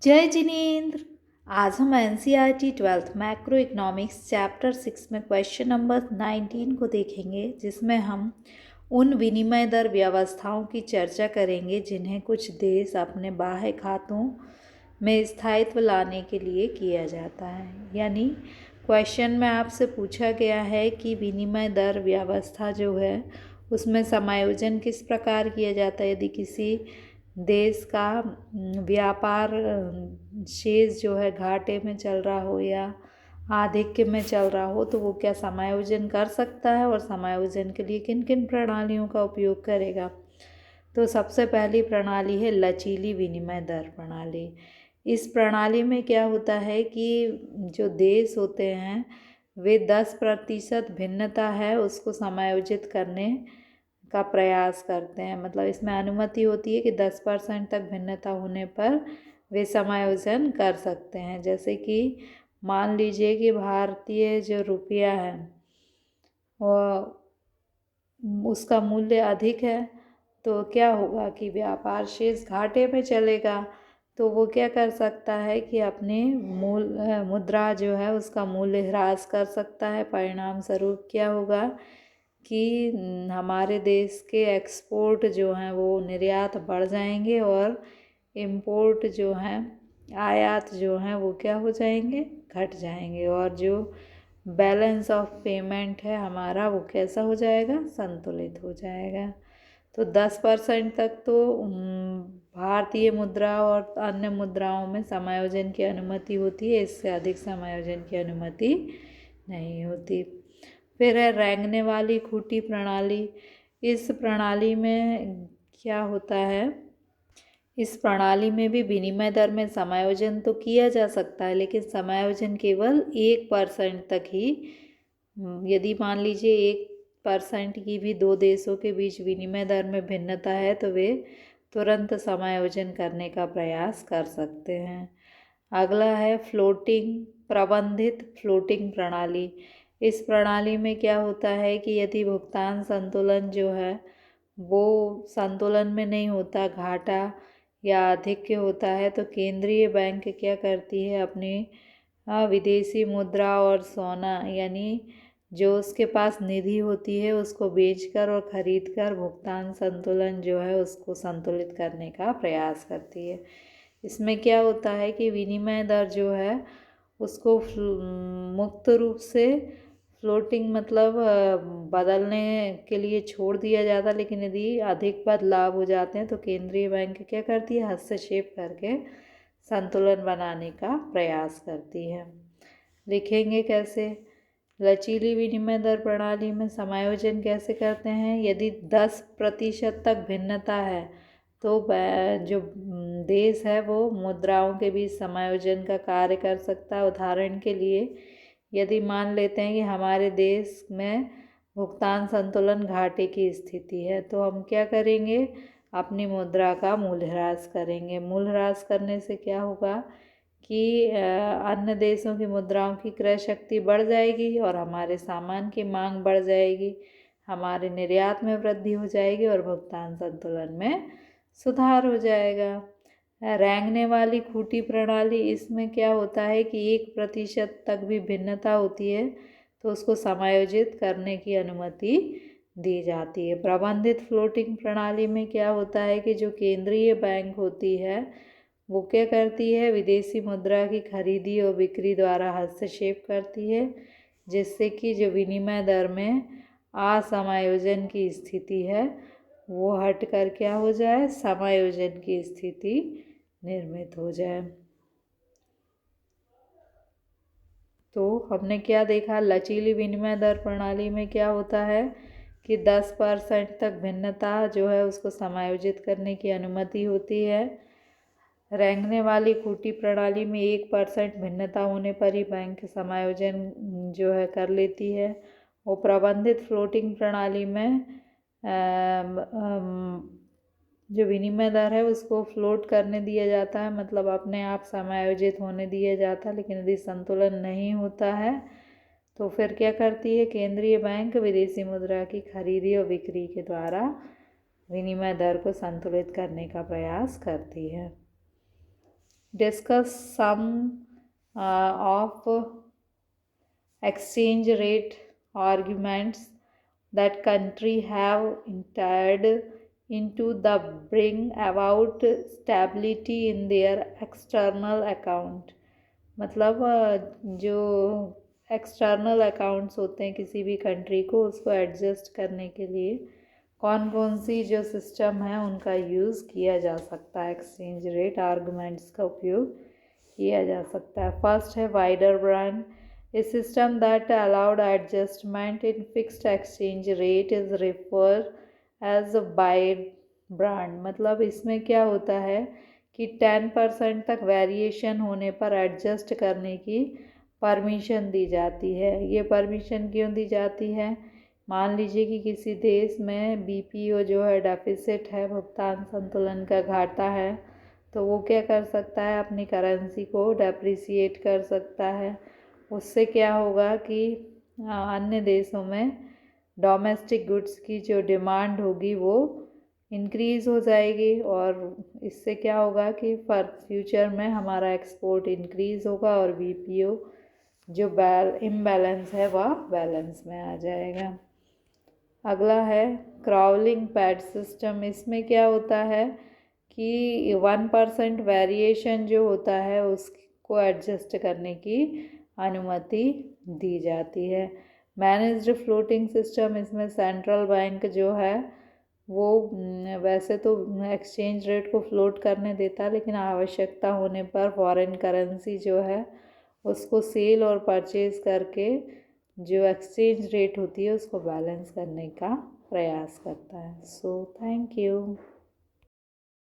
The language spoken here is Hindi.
जय जिनेन्द्र। आज हम NCERT twelfth macro economics chapter 6 में क्वेश्चन नंबर 19 को देखेंगे, जिसमें हम उन विनिमय दर व्यवस्थाओं की चर्चा करेंगे जिन्हें कुछ देश अपने बाह्य खातों में स्थायित्व लाने के लिए किया जाता है। यानी क्वेश्चन में आपसे पूछा गया है कि विनिमय दर व्यवस्था जो है उसमें समायोजन किस प्रकार किया जाता है। यदि किसी देश का व्यापार शेष जो है घाटे में चल रहा हो या आधिक्य में चल रहा हो, तो वो क्या समायोजन कर सकता है और समायोजन के लिए किन किन प्रणालियों का उपयोग करेगा। तो सबसे पहली प्रणाली है लचीली विनिमय दर प्रणाली। इस प्रणाली में क्या होता है कि जो देश होते हैं वे 10% भिन्नता है उसको समायोजित करने का प्रयास करते हैं। मतलब इसमें अनुमति होती है कि 10% तक भिन्नता होने पर वे समायोजन कर सकते हैं। जैसे कि मान लीजिए कि भारतीय जो रुपया है और उसका मूल्य अधिक है, तो क्या होगा कि व्यापार शेष घाटे में चलेगा। तो वो क्या कर सकता है कि अपने मुद्रा जो है उसका मूल्य ह्रास कर सकता है। परिणाम स्वरूप क्या होगा कि हमारे देश के एक्सपोर्ट जो हैं वो निर्यात बढ़ जाएंगे और इम्पोर्ट जो हैं आयात जो हैं वो क्या हो जाएंगे, घट जाएंगे। और जो बैलेंस ऑफ पेमेंट है हमारा वो कैसा हो जाएगा, संतुलित हो जाएगा। तो 10% तक तो भारतीय मुद्रा और अन्य मुद्राओं में समायोजन की अनुमति होती है, इससे अधिक समायोजन की अनुमति नहीं होती। फिर है रेंगने वाली खूंटी प्रणाली। इस प्रणाली में क्या होता है, इस प्रणाली में भी विनिमय दर में समायोजन तो किया जा सकता है, लेकिन समायोजन केवल 1% तक ही। यदि मान लीजिए 1% की भी दो देशों के बीच विनिमय दर में भिन्नता है तो वे तुरंत समायोजन करने का प्रयास कर सकते हैं। अगला है प्रबंधित फ्लोटिंग प्रणाली। इस प्रणाली में क्या होता है कि यदि भुगतान संतुलन जो है वो संतुलन में नहीं होता, घाटा या अधिक्य होता है, तो केंद्रीय बैंक क्या करती है, अपनी विदेशी मुद्रा और सोना यानी जो उसके पास निधि होती है उसको बेचकर और खरीदकर भुगतान संतुलन जो है उसको संतुलित करने का प्रयास करती है। इसमें क्या होता है कि विनिमय दर जो है उसको मुक्त रूप से फ्लोटिंग मतलब बदलने के लिए छोड़ दिया जाता, लेकिन यदि अधिक बदलाव हो जाते हैं तो केंद्रीय बैंक क्या करती है, हस्तक्षेप करके संतुलन बनाने का प्रयास करती है। लिखेंगे कैसे, लचीली विनिमय दर प्रणाली में समायोजन कैसे करते हैं। यदि 10% तक भिन्नता है तो जो देश है वो मुद्राओं के बीच समायोजन का कार्य कर सकता है। उदाहरण के लिए यदि मान लेते हैं कि हमारे देश में भुगतान संतुलन घाटे की स्थिति है, तो हम क्या करेंगे, अपनी मुद्रा का मूल्यह्रास करेंगे। मूल्यह्रास करने से क्या होगा कि अन्य देशों की मुद्राओं की क्रय शक्ति बढ़ जाएगी और हमारे सामान की मांग बढ़ जाएगी, हमारे निर्यात में वृद्धि हो जाएगी और भुगतान संतुलन में सुधार हो जाएगा। रेंगने वाली खूंटी प्रणाली, इसमें क्या होता है कि 1% तक भी भिन्नता होती है तो उसको समायोजित करने की अनुमति दी जाती है। प्रबंधित फ्लोटिंग प्रणाली में क्या होता है कि जो केंद्रीय बैंक होती है वो क्या करती है, विदेशी मुद्रा की खरीदी और बिक्री द्वारा हस्तक्षेप करती है, जिससे कि जो विनिमय दर में असमायोजन की स्थिति है वो हट कर क्या हो जाए, समायोजन की स्थिति निर्मित हो जाए। तो हमने क्या देखा, लचीली विनिमय दर प्रणाली में क्या होता है कि 10% तक भिन्नता जो है उसको समायोजित करने की अनुमति होती है। रेंगने वाली खूंटी प्रणाली में 1% भिन्नता होने पर ही बैंक समायोजन जो है कर लेती है। और प्रबंधित फ्लोटिंग प्रणाली में जो विनिमय दर है उसको फ्लोट करने दिया जाता है, मतलब अपने आप समायोजित होने दिया जाता है। लेकिन यदि संतुलन नहीं होता है तो फिर क्या करती है, केंद्रीय बैंक विदेशी मुद्रा की खरीदी और बिक्री के द्वारा विनिमय दर को संतुलित करने का प्रयास करती है। discuss some of exchange rate arguments that country have entered into the bring about stability in their external account। मतलब जो एक्सटर्नल अकाउंट्स होते हैं किसी भी कंट्री को, उसको एडजस्ट करने के लिए कौन कौन सी जो सिस्टम है उनका यूज़ किया जा सकता है, एक्सचेंज रेट आर्गुमेंट्स का उपयोग किया जा सकता है। फर्स्ट है wider brand. A system that allowed adjustment in fixed exchange rate is referred as a wide brand। मतलब इसमें क्या होता है कि 10% तक वेरिएशन होने पर एडजस्ट करने की परमिशन दी जाती है। ये परमिशन क्यों दी जाती है? मान लीजिए कि किसी देश में बीपीओ जो है डेफिसिट है, भुगतान संतुलन का घाटा है, तो वो क्या कर सकता है, अपनी करेंसी को डेप्रिसिएट कर सकता है। उससे क्या होगा कि अन्य देशों में डोमेस्टिक गुड्स की जो डिमांड होगी वो इंक्रीज़ हो जाएगी, और इससे क्या होगा कि फ्यूचर में हमारा एक्सपोर्ट इंक्रीज़ होगा और बीपीओ जो इम्बैलेंस है वह बैलेंस में आ जाएगा। अगला है क्राउलिंग पैड सिस्टम। इसमें क्या होता है कि 1% वेरिएशन जो होता है उसको एडजस्ट करने की अनुमति दी जाती है। मैनेज्ड फ्लोटिंग सिस्टम, इसमें सेंट्रल बैंक जो है वो वैसे तो एक्सचेंज रेट को फ्लोट करने देता है, लेकिन आवश्यकता होने पर फॉरेन करेंसी जो है उसको सेल और परचेज करके जो एक्सचेंज रेट होती है उसको बैलेंस करने का प्रयास करता है। So thank you.